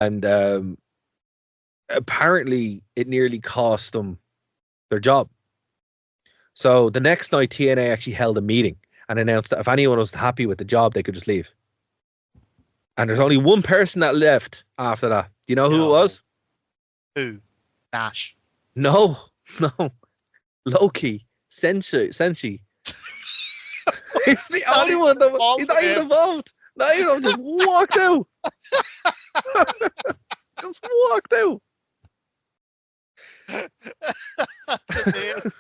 and apparently it nearly cost them their job. So the next night, TNA actually held a meeting and announced that if anyone was happy with the job, they could just leave. And there's only one person that left after that. Do you know who it was? Who? Nash. No. Loki. Senshi. He's the only one that he's not even involved. No, you know, just walked out. Just walked out. That's amazing.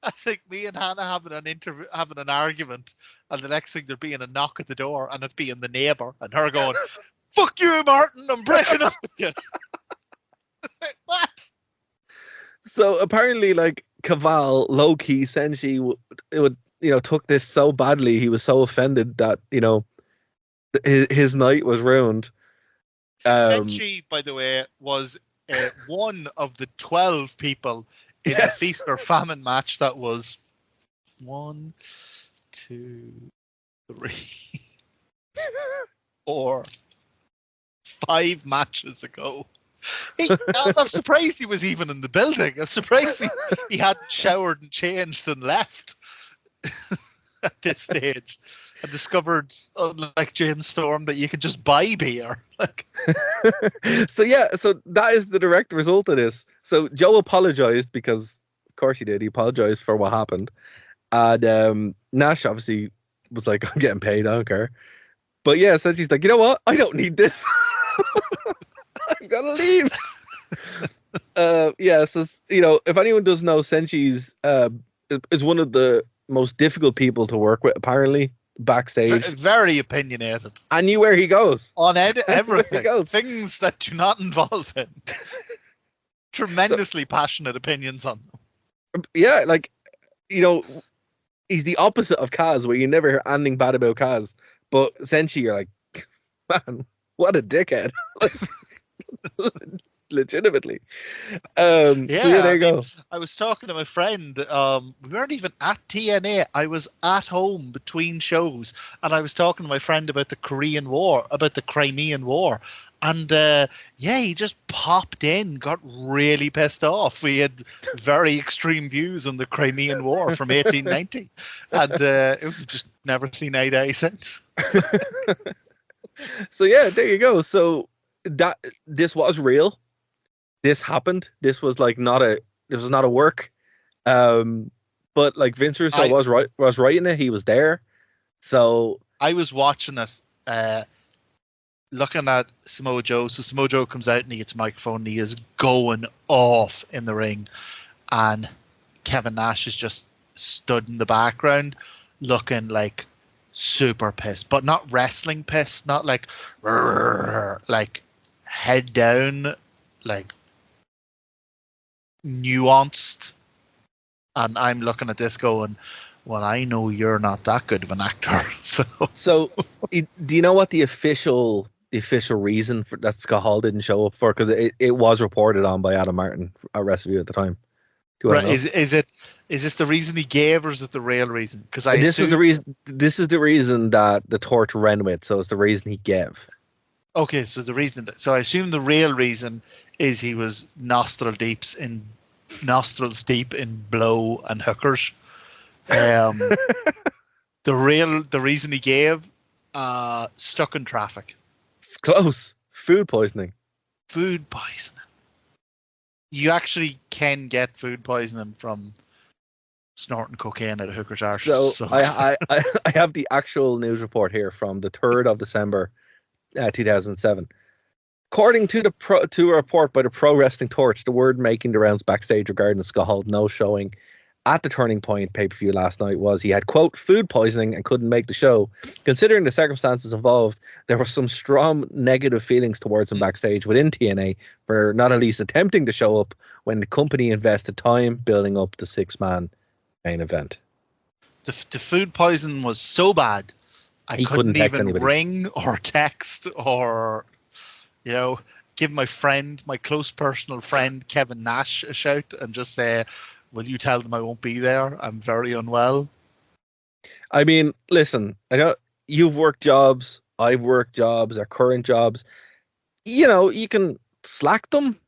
That's like me and Hannah having an argument, and the next thing there being a knock at the door, and it being the neighbour, and her going, "Fuck you, Martin! I'm breaking up with you." It's like, what? So apparently, like Caval, Loki, Senshi would took this so badly. He was so offended that his night was ruined. Senshi, by the way, was one of the 12 people in a feast or famine match that was 1, 2, 3, 4, 5 matches ago. I'm surprised he was even in the building. I'm surprised he hadn't showered and changed and left at this stage. I discovered, unlike James Storm, that you could just buy beer. So that is the direct result of this. So Joe apologized because, of course, he did. He apologized for what happened, and Nash obviously was like, "I'm getting paid. I don't care." But yeah, so she's like, "You know what? I don't need this. I'm gonna leave." So if anyone does know, Senshi's is one of the most difficult people to work with, apparently. Backstage, very opinionated. I knew where he goes on everything. Things that do not involve him. Tremendously passionate opinions on them. Yeah, he's the opposite of Kaz, where you never hear anything bad about Kaz. But Senshi, you're like, man, what a dickhead! Legitimately. So there you go. I was talking to my friend. We weren't even at TNA. I was at home between shows, and I was talking to my friend about the Crimean War. And he just popped in, got really pissed off. We had very extreme views on the Crimean War from 1890, and we've just never seen eye to eye since. So yeah, there you go. So this was real. This happened. This was like this was not a work. But like Vince Russo was writing it. He was there. So I was watching it, looking at Samoa Joe. So Samoa Joe comes out and he gets a microphone and he is going off in the ring. And Kevin Nash is just stood in the background looking like super pissed, but not wrestling pissed, not like head down, like nuanced. And I'm looking at this going, well, I know you're not that good of an actor. So do you know what the official reason for that Scott Hall didn't show up for? Because it was reported on by Adam Martin at WrestleView at the time. Right. Is this the reason he gave, or is it the real reason? Because this is the reason. This is the reason that the torch ran with. So it's the reason he gave. Okay, so the reason. So I assume the real reason is he was nostrils deep in blow and hookers. The reason he gave, stuck in traffic. Close. Food poisoning. Food poisoning. You actually can get food poisoning from snorting cocaine at a hooker's arse. So I have the actual news report here from the 3rd of December, 2007. According to to a report by the Pro Wrestling Torch, the word making the rounds backstage regarding Scott Hall no showing at the Turning Point pay-per-view last night was he had, quote, food poisoning and couldn't make the show. Considering the circumstances involved, there were some strong negative feelings towards him backstage within TNA for not at least attempting to show up when the company invested time building up the 6-man main event. The food poison was so bad, he couldn't even ring or text or, give my close personal friend Kevin Nash a shout and just say, will you tell them I won't be there? I'm very unwell. I mean, listen, you've worked jobs, I've worked jobs, our current jobs. you can Slack them.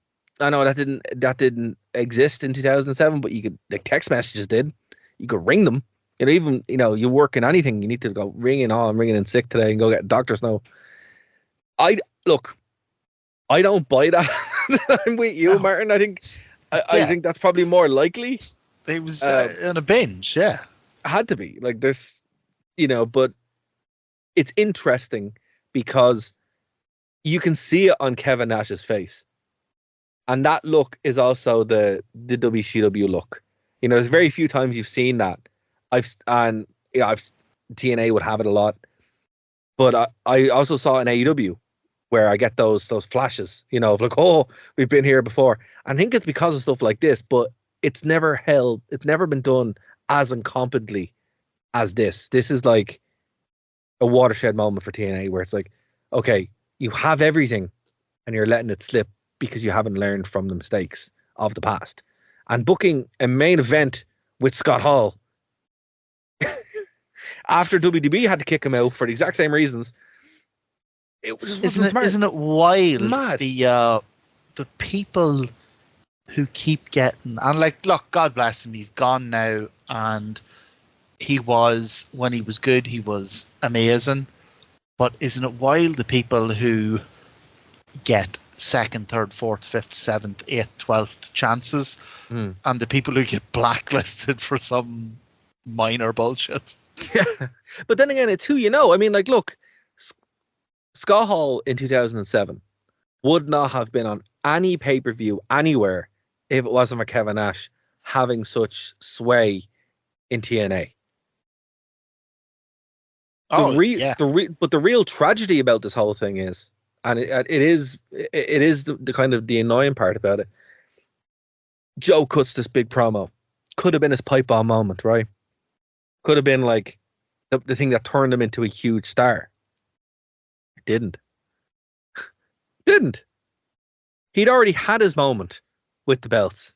I know that didn't exist in 2007, but you could, like, text messages did. You could ring them. Even you work in anything, you need to go ringing. Oh, I'm ringing in sick today, and go get doctors now. I look. I don't buy that. I'm with you, No. Martin. I think that's probably more likely. It was in a binge, yeah. Had to be like there's, but it's interesting because you can see it on Kevin Nash's face, and that look is also the WCW look. There's very few times you've seen that. I've TNA would have it a lot, but I also saw it in AEW where I get those flashes, of like, oh, we've been here before. I think it's because of stuff like this, but it's never been done as incompetently as this. This is like a watershed moment for TNA where it's like, okay, you have everything and you're letting it slip because you haven't learned from the mistakes of the past. And booking a main event with Scott Hall after WWE had to kick him out for the exact same reasons. It was Isn't it wild? Mad. The people who keep getting, and like, look, God bless him, he's gone now, and when he was good, he was amazing. But isn't it wild, the people who get second, third, fourth, fifth, seventh, eighth, 12th chances, and the people who get blacklisted for some minor bullshit? Yeah, but then again, it's who you know. I mean, like, look, Scott Hall in 2007 would not have been on any pay-per-view anywhere if it wasn't for Kevin Nash having such sway in TNA. But the real tragedy about this whole thing is, and it is the kind of the annoying part about it. Joe cuts this big promo. Could have been his pipe bomb moment, right? Could have been like the thing that turned him into a huge star. Didn't. He'd already had his moment with the belts.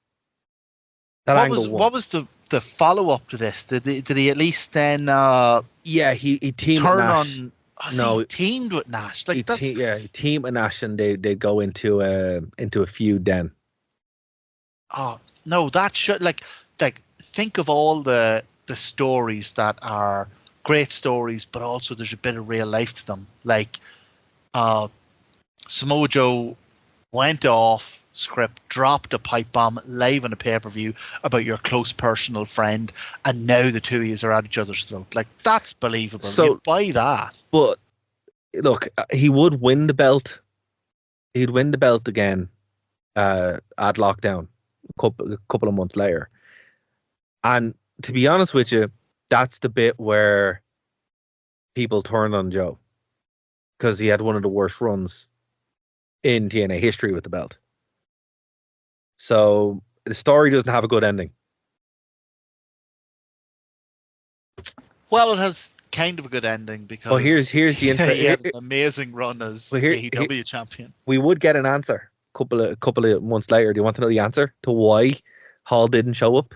What was the follow up to this? Did he at least then? Yeah, he teamed turn with Nash. He teamed with Nash. Like he teamed with Nash, and they'd go into a feud then. Oh no, that should like think of all the stories that are great stories, but also there's a bit of real life to them. Like Samoa Joe went off script, dropped a pipe bomb live on a pay-per-view about your close personal friend, and now the two of you are at each other's throat. Like, that's believable. So, you buy that. But look, he would win the belt. He'd win the belt again at Lockdown a couple of months later. And to be honest with you, that's the bit where people turned on Joe, because he had one of the worst runs in TNA history with the belt. So the story doesn't have a good ending. Well, it has kind of a good ending because. Well, here's the he had an amazing run as AEW champion. We would get an answer a couple of months later. Do you want to know the answer to why Hall didn't show up?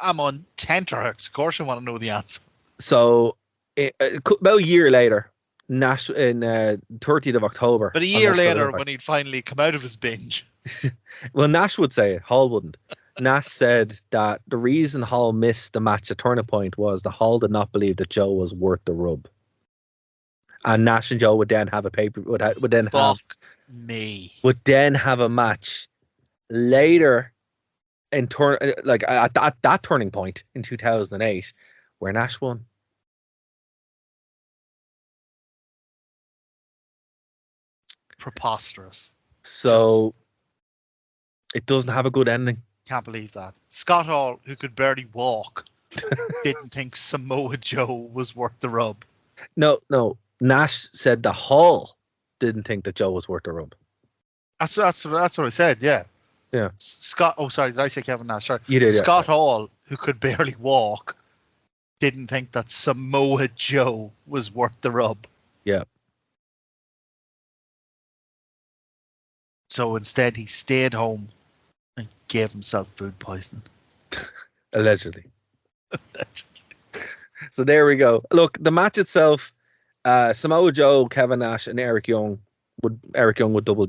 I'm on tenterhooks. Of course, I want to know the answer. So about a year later, Nash in 30th of October. But a year later, when he'd finally come out of his binge. Well, Nash would say it. Hall wouldn't. Nash said that the reason Hall missed the match at Turning Point was that Hall did not believe that Joe was worth the rub. And Nash and Joe would then have would then have a match later in at that Turning Point in 2008 where Nash won. Preposterous. So it doesn't have a good ending. Can't believe that. Scott Hall, who could barely walk, didn't think Samoa Joe was worth the rub. No. Nash said the Hall didn't think that Joe was worth the rub. That's what I said. Yeah. Yeah. Scott. Oh, sorry. Did I say Kevin Nash? Sorry. You did. Scott Hall, who could barely walk, didn't think that Samoa Joe was worth the rub. Yeah. So instead, he stayed home and gave himself food poisoning. Allegedly. So there we go. Look, the match itself, Samoa Joe, Kevin Nash, and Eric Young would double